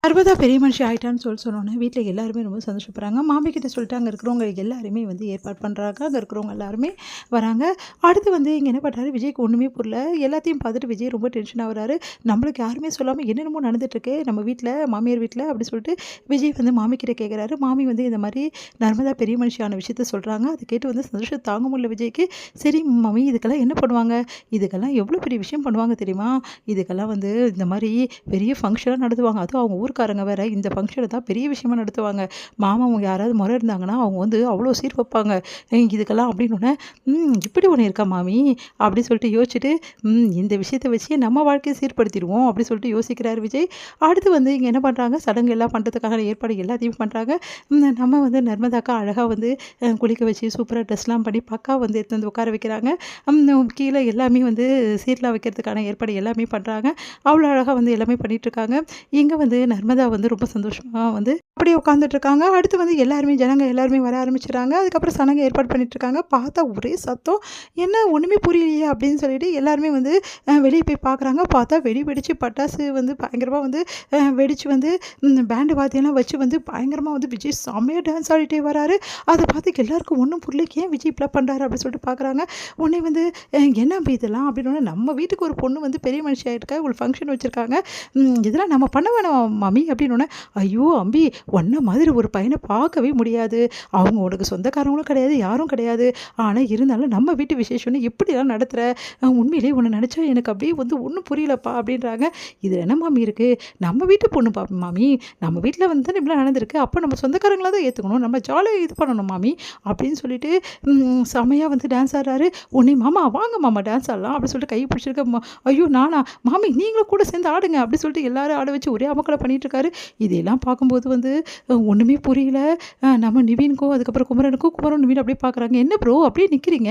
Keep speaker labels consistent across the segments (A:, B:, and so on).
A: நர்மதா பெரிய மனுஷி ஆயிட்டான்னு சொன்னோன்னே வீட்டில் எல்லாருமே ரொம்ப சந்தோஷப்படுறாங்க. மாமி கிட்ட சொல்லிட்டு அங்கே இருக்கிறவங்க எல்லாருமே வந்து ஏற்பாடு பண்ணுறாங்க. அங்கே இருக்கிறவங்க எல்லாருமே வராங்க. அடுத்து வந்து இங்கே என்ன பண்ணுறாரு, விஜய்க்கு ஒன்றுமே புரியல. எல்லாத்தையும் பார்த்துட்டு விஜய் ரொம்ப டென்ஷன் ஆகுறாரு. நம்மளுக்கு யாருமே சொல்லாமல் என்னென்னமோ நடந்துட்டுருக்கு நம்ம வீட்டில், மாமியார் வீட்டில் அப்படி சொல்லிட்டு விஜய் வந்து மாமி கிட்ட கேட்குறாரு. மாமி வந்து இந்த மாதிரி நர்மதா பெரிய மனுஷியான விஷயத்த சொல்கிறாங்க. அதை கேட்டு வந்து சந்தோஷம் தாங்க முடியல விஜய்க்கு. சரி மாமி, இதுக்கெல்லாம் என்ன பண்ணுவாங்க, இதுக்கெல்லாம் எவ்வளோ பெரிய விஷயம் பண்ணுவாங்க தெரியுமா, இதுக்கெல்லாம் வந்து இந்த மாதிரி பெரிய ஃபங்க்ஷனாக நடத்துவாங்க. அதுவும் அவங்க ஊருக்காரங்க வேற இந்த ஃபங்க்ஷனை தான் பெரிய விஷயமா நடத்துவாங்க. மாமா அவங்க யாராவது முறை இருந்தாங்கன்னா அவங்க வந்து அவ்வளோ சீர் வைப்பாங்க இதுக்கெல்லாம் அப்படின்னோடனே, இப்படி ஒன்று இருக்கா மாமி அப்படி சொல்லிட்டு யோசிச்சுட்டு, இந்த விஷயத்தை வச்சு நம்ம வாழ்க்கையை சீர்படுத்திடுவோம் அப்படி சொல்லிட்டு யோசிக்கிறார் விஜய். அடுத்து வந்து இங்கே என்ன பண்ணுறாங்க, சடங்கு எல்லாம் பண்ணுறதுக்கான ஏற்பாடு எல்லாத்தையும் பண்ணுறாங்க. நம்ம வந்து நர்மதாக்கா அழகாக வந்து குளிக்க வச்சு சூப்பராக ட்ரெஸ்லாம் பண்ணி பக்கா வந்து எடுத்து வந்து உட்கார வைக்கிறாங்க. கீழே எல்லாமே வந்து சீர்லாம் வைக்கிறதுக்கான ஏற்பாடு எல்லாமே பண்ணுறாங்க. அவ்வளோ அழகாக வந்து எல்லாமே பண்ணிகிட்ருக்காங்க. இங்கே வந்து நர்மதா வந்து ரொம்ப சந்தோஷமாக வந்து அப்படியே உட்காந்துட்ருக்காங்க. அடுத்து வந்து எல்லாருமே ஜனங்க எல்லாருமே வர ஆரம்பிச்சிடுறாங்க. அதுக்கப்புறம் சடங்கு ஏற்பாடு பண்ணிகிட்ருக்காங்க. பார்த்தா ஒரே சத்தம், என்ன ஒன்றுமே புரியலையே அப்படின்னு சொல்லிட்டு எல்லாருமே வந்து வெளியே போய் பார்க்குறாங்க. பார்த்தா வெடி வெடித்து பட்டாசு வந்து பயங்கரமாக வந்து வெடித்து வந்து பேண்டு வாத்தியெல்லாம் வச்சு வந்து பயங்கரமாக வந்து விஜய் செம்மையாக டான்ஸ் ஆடிட்டே வராரு. அதை பார்த்து எல்லாருக்கும் ஒன்றும் புரியல, ஏன் விஜய் இப்படிலாம் பண்ணுறாரு அப்படின்னு சொல்லிட்டு பார்க்குறாங்க. உடனே வந்து என்ன அப்படி இதெல்லாம் அப்படின்னு, நம்ம வீட்டுக்கு ஒரு பொண்ணு வந்து பெரிய மனுஷி ஆகிருக்கா, ஒரு ஃபங்க்ஷன் வச்சுருக்காங்க, இதெல்லாம் நம்ம பண்ண வேணாம் மாமி அப்படின்னோடனே, ஐயோ அம்பி, ஒன்றை மாதிரி ஒரு பையனை பார்க்கவே முடியாது, அவங்க உனக்கு சொந்தக்காரங்களும் கிடையாது, யாரும் கிடையாது, ஆனால் இருந்தாலும் நம்ம வீட்டு விசேஷம்னு எப்படிலாம் நடத்துகிற, உண்மையிலேயே உன்னை நினச்சா எனக்கு அப்படியே வந்து ஒன்றும் புரியலப்பா அப்படின்றாங்க. இது என்ன மாமி இருக்குது, நம்ம வீட்டு பொண்ணு மாமி, நம்ம வீட்டில் வந்து தான் இப்படிலாம் நடந்திருக்கு, அப்போ நம்ம சொந்தக்காரங்களாக தான் ஏற்றுக்கணும், நம்ம ஜாலியாக இது பண்ணணும் மாமி அப்படின்னு சொல்லிட்டு செமையாக வந்து டான்ஸ் ஆடுறாரு. உடனே மாமா வாங்க மாமா டான்ஸ் ஆடலாம் அப்படி சொல்லிட்டு கை பிடிச்சிருக்க, ஐயோ நானா மாமி நீங்களும் கூட சேர்ந்து ஆடுங்க அப்படி சொல்லிட்டு எல்லாரும் ஆட வச்சு ஒரே அமக்கலை பண்ணிகிட்ருக்காரு. இதெல்லாம் பார்க்கும்போது வந்து ஒன்றுமே புரியல. நம்ம நிவினுக்கும் அதுக்கப்புறம் குமரன் நிவின் அப்படியே பார்க்குறாங்க. என்ன ப்ரோ அப்படியே நிற்கிறீங்க,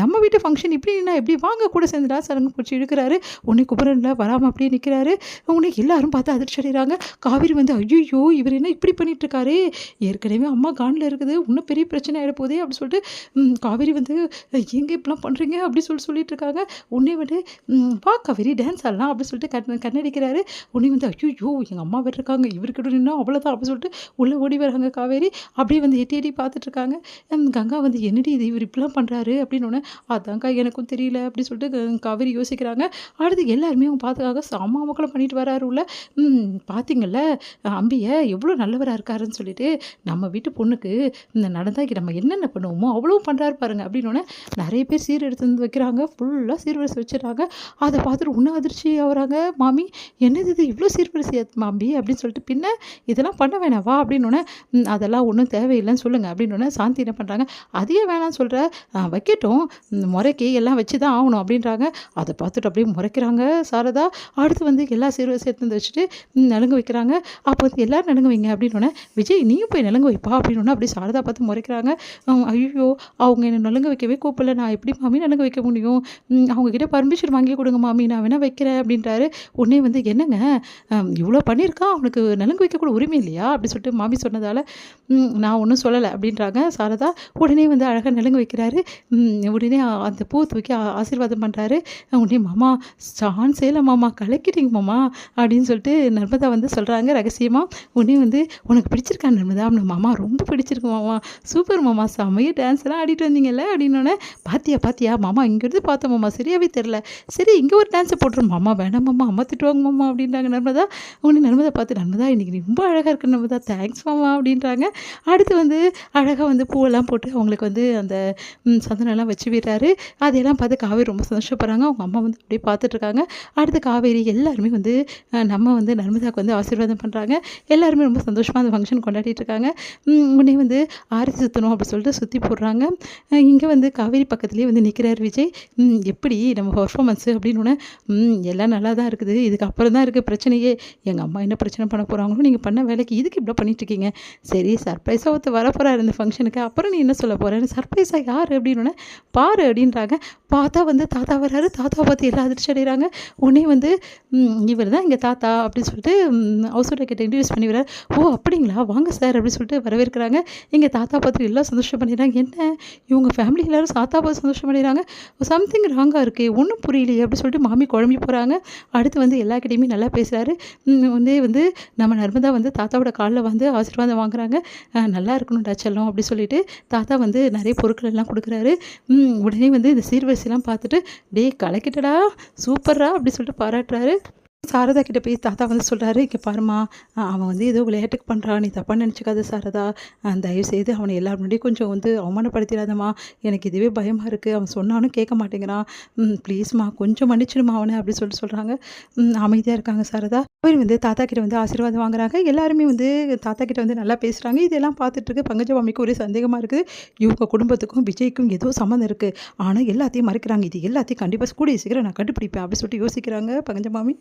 A: நம்ம வீட்டு ஃபங்க்ஷன் இப்படின்னா எப்படி, வாங்க கூட சேர்ந்து டான்ஸ் ஆடுங்க பிடிச்சி இழுக்கிறாரு. உடனே குமரனில் வராமல் அப்படியே நிற்கிறாரு. உடனே எல்லாரும் பார்த்து அதிர்ச்சி அடைகிறாங்க. காவேரி வந்து ஐயோ இவர் என்ன இப்படி பண்ணிகிட்ருக்காரு, ஏற்கனவே அம்மா காண்டில் இருக்குது, இன்னும் பெரிய பிரச்சனை ஆகிட போதே அப்படி சொல்லிட்டு காவேரி வந்து எங்கே இப்படிலாம் பண்ணுறீங்க அப்படி சொல்லிட்டு இருக்காங்க. உடனே வந்து வா காவேரி டான்ஸ் ஆடலாம் அப்படி சொல்லிட்டு கண்ணடிக்கிறாரு. உடனே வந்து ஐயோ எங்கள் அம்மா வேறு இருக்காங்க, இவர்கிட்ட நின்னா அவ்வளோதான் அப்படி சொல்லிட்டு உள்ளே ஓடி வராங்க காவேரி. அப்படியே வந்து எட்டி எட்டி பார்த்துட்ருக்காங்க. கங்கா வந்து என்னடி இது இவர் இப்படிலாம் பண்ணுறாரு அப்படின்னோடனே, அதான்க்கா எனக்கும் தெரியல அப்படி சொல்லிட்டு காவேரி யோசிக்கிறாங்க. அடுத்து எல்லாருமே அவங்க பார்த்துக்காக செம்ம மக்களும் பண்ணிட்டு வராரு உள்ள. பார்த்தீங்கல்ல அம்பியை எவ்வளோ நல்லவராக இருக்காருன்னு சொல்லிட்டு, நம்ம வீட்டு பொண்ணுக்கு இந்த நடந்தாக்கி நம்ம என்னென்ன பண்ணுவோமோ அவ்வளோ பண்ணுறாரு பாருங்க அப்படின்னோடனே, நிறைய பேர் சீர் எடுத்து வந்து வைக்கிறாங்க, ஃபுல்லாக சீர்வரிசை வச்சுறாங்க. அதை பார்த்துட்டு இன்னும் அதிர்ச்சி ஆகுறாங்க. மாமி என்னது இது இவ்வளோ சீர்வரிசை மாம்பி அப்படின்னு சொல்லிட்டு, பின்ன இதெல்லாம் பண்ண வேணாவா அப்படின்னோடனே, அதெல்லாம் ஒன்றும் தேவையில்லைன்னு சொல்லுங்கள் அப்படின்னோடனே, சாந்தி என்ன பண்ணுறாங்க, அதையே வேணாம்னு சொல்கிற, வைக்கட்டும் முறைக்கு எல்லாம் வச்சு தான் ஆகணும் அப்படின்றாங்க. அதை பார்த்துட்டு அப்படியே முறைக்கிறாங்க சாரதா. அடுத்து வந்து எல்லா சீர்வரிசை எடுத்து வந்து வச்சுட்டு நலுங்கு வைக்கிறாங்க. அப்போ வந்து எல்லோரும் நலுங்கு வைங்க அப்படின்னோடனே, விஜய் நீயும் போய் நலுங்கு வைப்பா அப்படின்னோடனே அப்படியே சாரதா பார்த்து முறைக்கிறாங்க. ஐயோ அவங்க என்னை நலுங்கு வைக்கவே கூப்பிடல, நான் எப்படி மாமி நலுங்கு வைக்க முடியும், அவங்கக்கிட்ட பர்மிஷன் வாங்கி கொடுங்க மாமி, நான் வேணால் வைக்கிறேன் அப்படின்றாரு. உடனே வந்து என்னங்க இவ்வளோ பண்ணியிருக்கான், அவனுக்கு நலுங்கு வைக்கக்கூட உரிமை இல்லையா அப்படி சொல்லிட்டு மாமி சொன்னதால் நான் ஒன்றும் சொல்லலை அப்படின்றாங்க சாரதா. உடனே வந்து அழகாக நலுங்கு வைக்கிறாரு. உடனே அந்த பூ தூக்கி ஆசீர்வாதம் பண்ணுறாரு. உடனே மாமா சான்ஸே இல்லை மாமா, கலக்கிட்டீங்க மாமா அப்படின்னு சொல்லிட்டு நர்மதா வந்து சொல்கிறாங்க ரகசியமாக. உடனே வந்து உனக்கு பிடிச்சிருக்கா நர்மதா அப்படின்னு, மாமா ரொம்ப பிடிச்சிருக்கு மாமா, சூப்பர் மாமா, செம்மையாக டான்ஸ் எல்லாம் ஆடிட்டு வந்தீங்கல்ல அப்படின்னோடனே, பாத்தியா மாமா இங்கேருந்து பார்த்தோம் மாமா, சரியாகவே தெரில, சரி இங்கே ஒரு டான்ஸை போட்டுரும் மாமா, வேணாம் மாமா அம்மா திட்டுவாங்க மாமா அப்படின்றாங்க நர்மதா. உடனே நர்மதா பார்த்து, நர்மதா இன்றைக்கி ரொம்ப அழகாக இருக்கு நர்மதா, தேங்க்ஸ் மாமா அப்படின்றாங்க. அடுத்து வந்து அழகாக வந்து பூவெல்லாம் போட்டு அவங்களுக்கு வந்து அந்த சந்தனம்லாம் வச்சு விடுறாரு. அதையெல்லாம் பார்த்து காவேரி ரொம்ப சந்தோஷப்படுறாங்க. அவங்க அம்மா வந்து அப்படியே பார்த்துட்ருக்காங்க. அடுத்து காவேரி எல்லாருமே வந்து நம்ம வந்து நர்மதாவுக்கு வந்து ஆசீர்வாதம் பண்ணுறாங்க. எல்லாருமே ரொம்ப சந்தோஷமாக அந்த ஃபங்க்ஷன் கொண்டாடிட்டு இருக்காங்க. உடனே வந்து ஆரத்தி சுற்றணும் அப்படி சொல்லிட்டு சுற்றி போடுறாங்க. இங்கே வந்து காவேரி பக்கத்துலேயே வந்து நிற்கிறார் விஜய். எப்படி நம்ம பர்ஃபார்மன்ஸு அப்படின்னு, எல்லாம் நல்லா தான் இருக்குது, இதுக்கப்புறம் தான் இருக்குது பிரச்சனையே, எங்கள் அம்மா என்ன பிரச்சனை பண்ண போகிறாங்களோ, நீங்கள் பண்ண வேலைக்கு இதுக்கு இப்படி பண்ணிட்டுருக்கீங்க, சரி சர்ப்ரைஸாக ஒருத்தர் வர போகிறாரு இந்த ஃபங்க்ஷனுக்கு, அப்புறம் நீ என்ன சொல்ல போகிறேன்னு, சர்ப்ரைஸாக யார் அப்படின்னு பாரு அப்படின்றாங்க. பார்த்தா வந்து தாத்தா வர்றாரு. தாத்தாவை பார்த்து எல்லாம் அதிர்ச்சி அடைகிறாங்க. உடனே வந்து இவர் தான் எங்கள் தாத்தா அப்படின்னு சொல்லிட்டு ஹவுஸ் ஓனர் கிட்ட இன்ட்ரடியூஸ் பண்ணி வர்றாரு. ஓ அப்படிங்களா, வாங்க சார் அப்படின்னு சொல்லிட்டு வரவேற்கிறாங்க. எங்கள் தாத்தா பார்த்து எல்லாம் சந்தோஷம் பண்ணிடுறாங்க. என்ன இவங்க ஃபேமிலி எல்லோரும் தாத்தா பார்த்து சந்தோஷம் பண்ணிடுறாங்க, சம்திங் ராங்காக இருக்குது, ஒன்றும் புரியலையே அப்படி சொல்லிட்டு மாமி குழம்பி போகிறாங்க. அடுத்து வந்து எல்லாக்கிட்டையுமே நல்லா பேசுகிறாரு. வந்து உடனே வந்து நம்ம நர்மதா வந்து தாத்தாவோட காலில் வந்து ஆசீர்வாதம் வாங்குறாங்க. நல்லா இருக்கணும்டா செல்லம் அப்படி சொல்லிட்டு தாத்தா வந்து நிறைய பொருட்கள் எல்லாம் கொடுக்குறாரு. உடனே வந்து இந்த சீர்வரிசைலாம் பார்த்துட்டு, "டேய் கலக்கிட்டடா, சூப்பர்ரா" அப்படி சொல்லிட்டு பாராட்டுறாரு. சாரதா கிட்ட போய் தாத்தா வந்து சொல்றாரு, "இங்க பாரும்மா, அவன் வந்து ஏதோ விளையாட்டுக்கு பண்றான். நீ தப்பா நினச்சுக்காத சாரதா. தயவுசெய்து அவன எல்லார் முன்னாடியும் கொஞ்சம் வந்து அவமானப்படுத்திறாதம்மா. எனக்கு இதுவே பயமா இருக்கு. அவன் சொன்னாலும் கேட்க மாட்டேங்கிறான். ப்ளீஸ்மா கொஞ்சம் மன்னிச்சிடுமா அவன" அப்படி சொல்லிட்டு சொல்றாங்க. அமைதியா இருக்காங்க சாரதா. அவர் வந்து தாத்தா கிட்ட வந்து ஆசீர்வாதம் வாங்குறாங்க. எல்லாருமே வந்து தாத்தா கிட்ட வந்து நல்லா பேசுறாங்க. இதெல்லாம் பார்த்துட்டு இருக்க பங்கஜமாமிக்கு ஒரே சந்தேகமா இருக்குது. இவங்க குடும்பத்துக்கும் விஜய்க்கும் ஏதோ சம்மந்தம் இருக்கு. ஆனா எல்லாத்தையும் மறைக்கிறாங்க. இது எல்லாத்தையும் கண்டிப்பா கூடிய சீக்கிரம் நான் கண்டுபிடிப்பேன் அப்படி சொல்லிட்டு யோசிக்கிறாங்க பங்கஜமாமி.